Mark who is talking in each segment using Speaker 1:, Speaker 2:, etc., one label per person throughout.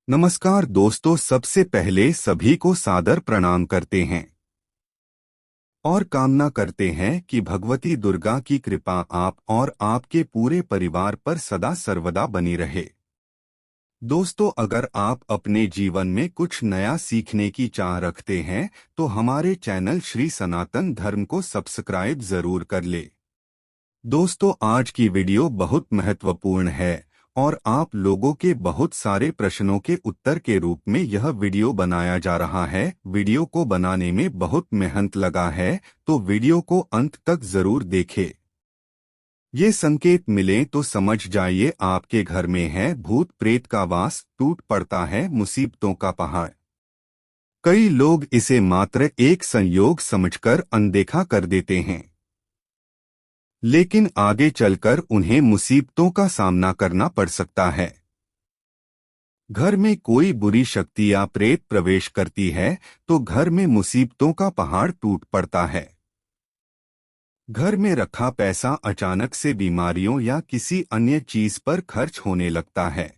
Speaker 1: नमस्कार दोस्तों, सबसे पहले सभी को सादर प्रणाम करते हैं और कामना करते हैं कि भगवती दुर्गा की कृपा आप और आपके पूरे परिवार पर सदा सर्वदा बनी रहे। दोस्तों, अगर आप अपने जीवन में कुछ नया सीखने की चाह रखते हैं तो हमारे चैनल श्री सनातन धर्म को सब्सक्राइब जरूर कर ले। दोस्तों, आज की वीडियो बहुत महत्वपूर्ण है और आप लोगों के बहुत सारे प्रश्नों के उत्तर के रूप में यह वीडियो बनाया जा रहा है। वीडियो को बनाने में बहुत मेहनत लगा है, तो वीडियो को अंत तक जरूर देखें। ये संकेत मिले तो समझ जाइए आपके घर में है भूत प्रेत का वास, टूट पड़ता है मुसीबतों का पहाड़। कई लोग इसे मात्र एक संयोग समझकर अनदेखा कर देते हैं, लेकिन आगे चलकर उन्हें मुसीबतों का सामना करना पड़ सकता है। घर में कोई बुरी शक्ति या प्रेत प्रवेश करती है तो घर में मुसीबतों का पहाड़ टूट पड़ता है। घर में रखा पैसा अचानक से बीमारियों या किसी अन्य चीज पर खर्च होने लगता है।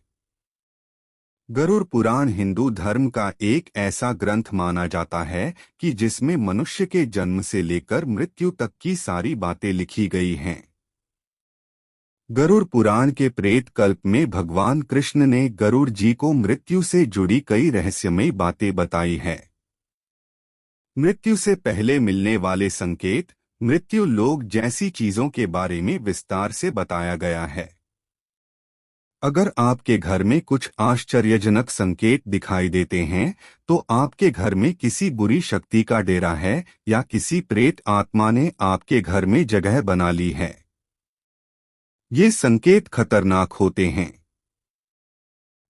Speaker 1: गरुड़ पुराण हिंदू धर्म का एक ऐसा ग्रंथ माना जाता है कि जिसमें मनुष्य के जन्म से लेकर मृत्यु तक की सारी बातें लिखी गई हैं। गरुड़ पुराण के प्रेत कल्प में भगवान कृष्ण ने गरुड़ जी को मृत्यु से जुड़ी कई रहस्यमयी बातें बताई है। मृत्यु से पहले मिलने वाले संकेत, मृत्यु लोग जैसी चीजों के बारे में विस्तार से बताया गया है। अगर आपके घर में कुछ आश्चर्यजनक संकेत दिखाई देते हैं तो आपके घर में किसी बुरी शक्ति का डेरा है या किसी प्रेत आत्मा ने आपके घर में जगह बना ली है। ये संकेत खतरनाक होते हैं।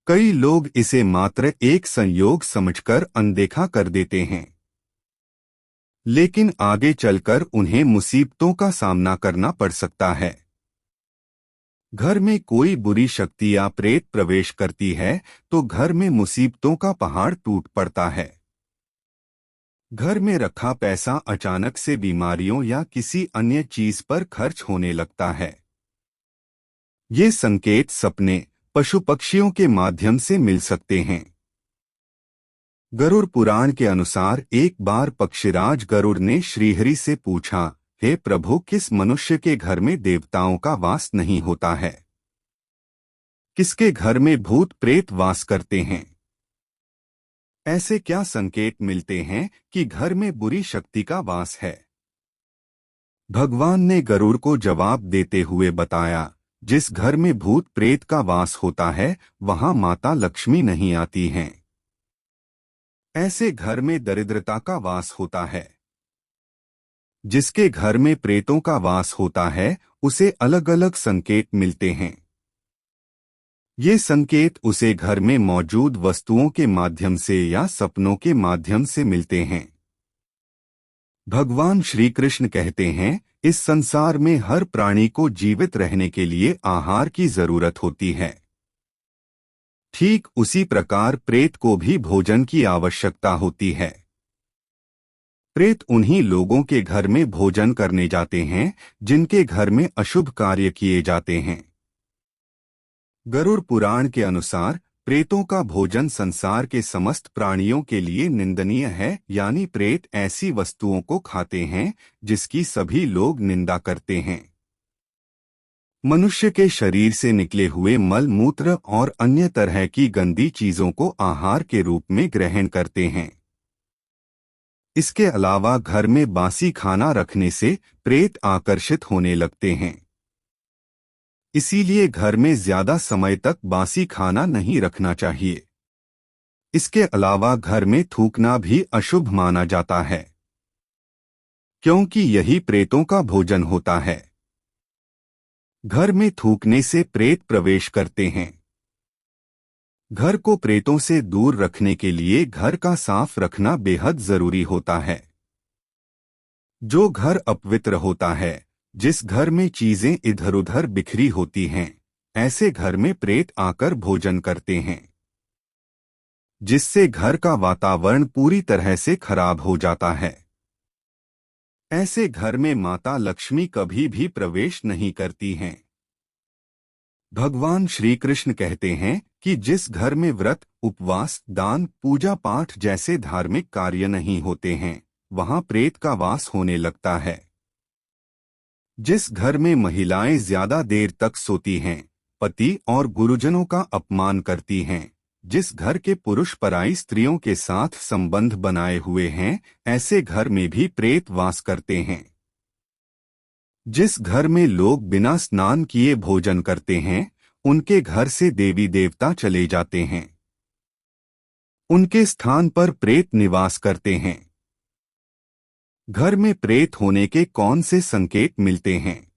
Speaker 1: कई लोग इसे मात्र एक संयोग समझकर अनदेखा कर देते हैं, लेकिन आगे चलकर उन्हें मुसीबतों का सामना करना पड़ सकता है। घर में कोई बुरी शक्ति या प्रेत प्रवेश करती है तो घर में मुसीबतों का पहाड़ टूट पड़ता है। घर में रखा पैसा अचानक से बीमारियों या किसी अन्य चीज पर खर्च होने लगता है। ये संकेत सपने, पशु पक्षियों के माध्यम से मिल सकते हैं। गरुड़ पुराण के अनुसार एक बार पक्षीराज गरुड़ ने श्रीहरि से पूछा, हे प्रभु, किस मनुष्य के घर में देवताओं का वास नहीं होता है? किसके घर में भूत प्रेत वास करते हैं? ऐसे क्या संकेत मिलते हैं कि घर में बुरी शक्ति का वास है? भगवान ने गरुड़ को जवाब देते हुए बताया, जिस घर में भूत प्रेत का वास होता है वहां माता लक्ष्मी नहीं आती हैं। ऐसे घर में दरिद्रता का वास होता है। जिसके घर में प्रेतों का वास होता है उसे अलग अलग संकेत मिलते हैं। ये संकेत उसे घर में मौजूद वस्तुओं के माध्यम से या सपनों के माध्यम से मिलते हैं। भगवान श्री कृष्ण कहते हैं, इस संसार में हर प्राणी को जीवित रहने के लिए आहार की जरूरत होती है। ठीक उसी प्रकार प्रेत को भी भोजन की आवश्यकता होती है। प्रेत उन्हीं लोगों के घर में भोजन करने जाते हैं जिनके घर में अशुभ कार्य किए जाते हैं। गरुड़ पुराण के अनुसार प्रेतों का भोजन संसार के समस्त प्राणियों के लिए निंदनीय है, यानी प्रेत ऐसी वस्तुओं को खाते हैं जिसकी सभी लोग निंदा करते हैं। मनुष्य के शरीर से निकले हुए मल मूत्र और अन्य तरह की गंदी चीजों को आहार के रूप में ग्रहण करते हैं। इसके अलावा घर में बासी खाना रखने से प्रेत आकर्षित होने लगते हैं। इसीलिए घर में ज्यादा समय तक बासी खाना नहीं रखना चाहिए। इसके अलावा घर में थूकना भी अशुभ माना जाता है, क्योंकि यही प्रेतों का भोजन होता है। घर में थूकने से प्रेत प्रवेश करते हैं। घर को प्रेतों से दूर रखने के लिए घर का साफ रखना बेहद जरूरी होता है। जो घर अपवित्र होता है, जिस घर में चीजें इधर उधर बिखरी होती हैं, ऐसे घर में प्रेत आकर भोजन करते हैं, जिससे घर का वातावरण पूरी तरह से खराब हो जाता है। ऐसे घर में माता लक्ष्मी कभी भी प्रवेश नहीं करती हैं। भगवान श्री कृष्ण कहते हैं कि जिस घर में व्रत, उपवास, दान, पूजा पाठ जैसे धार्मिक कार्य नहीं होते हैं, वहां प्रेत का वास होने लगता है। जिस घर में महिलाएं ज्यादा देर तक सोती हैं, पति और गुरुजनों का अपमान करती हैं, जिस घर के पुरुष पराई स्त्रियों के साथ संबंध बनाए हुए हैं, ऐसे घर में भी प्रेत वास करते हैं। जिस घर में लोग बिना स्नान किए भोजन करते हैं, उनके घर से देवी देवता चले जाते हैं। उनके स्थान पर प्रेत निवास करते हैं। घर में प्रेत होने के कौन से संकेत मिलते हैं?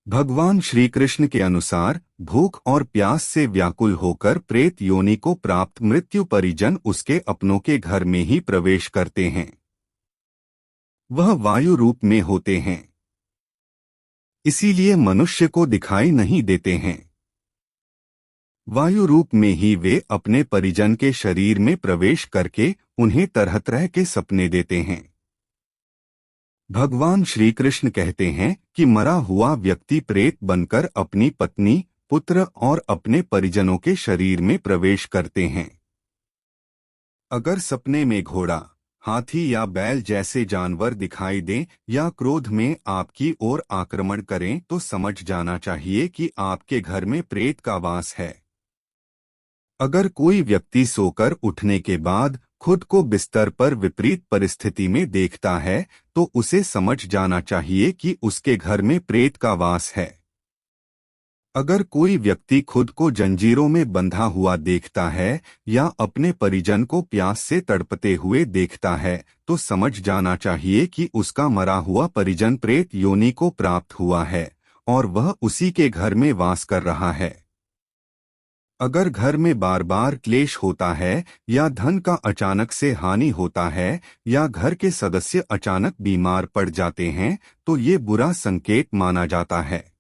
Speaker 1: भगवान श्री कृष्ण के अनुसार भूख और प्यास से व्याकुल होकर प्रेत योनि को प्राप्त मृत्यु परिजन उसके अपनों के घर में ही प्रवेश करते हैं। वह वायु रूप में होते हैं, इसीलिए मनुष्य को दिखाई नहीं देते हैं। वायु रूप में ही वे अपने परिजन के शरीर में प्रवेश करके उन्हें तरह तरह के सपने देते हैं। भगवान श्री कृष्ण कहते हैं कि मरा हुआ व्यक्ति प्रेत बनकर अपनी पत्नी, पुत्र और अपने परिजनों के शरीर में प्रवेश करते हैं। अगर सपने में घोड़ा, हाथी या बैल जैसे जानवर दिखाई दें या क्रोध में आपकी ओर आक्रमण करें तो समझ जाना चाहिए कि आपके घर में प्रेत का वास है। अगर कोई व्यक्ति सोकर उठने के बाद खुद को बिस्तर पर विपरीत परिस्थिति में देखता है तो उसे समझ जाना चाहिए कि उसके घर में प्रेत का वास है। अगर कोई व्यक्ति खुद को जंजीरों में बंधा हुआ देखता है या अपने परिजन को प्यास से तड़पते हुए देखता है तो समझ जाना चाहिए कि उसका मरा हुआ परिजन प्रेत योनि को प्राप्त हुआ है और वह उसी के घर में वास कर रहा है। अगर घर में बार बार क्लेश होता है या धन का अचानक से हानि होता है या घर के सदस्य अचानक बीमार पड़ जाते हैं तो ये बुरा संकेत माना जाता है।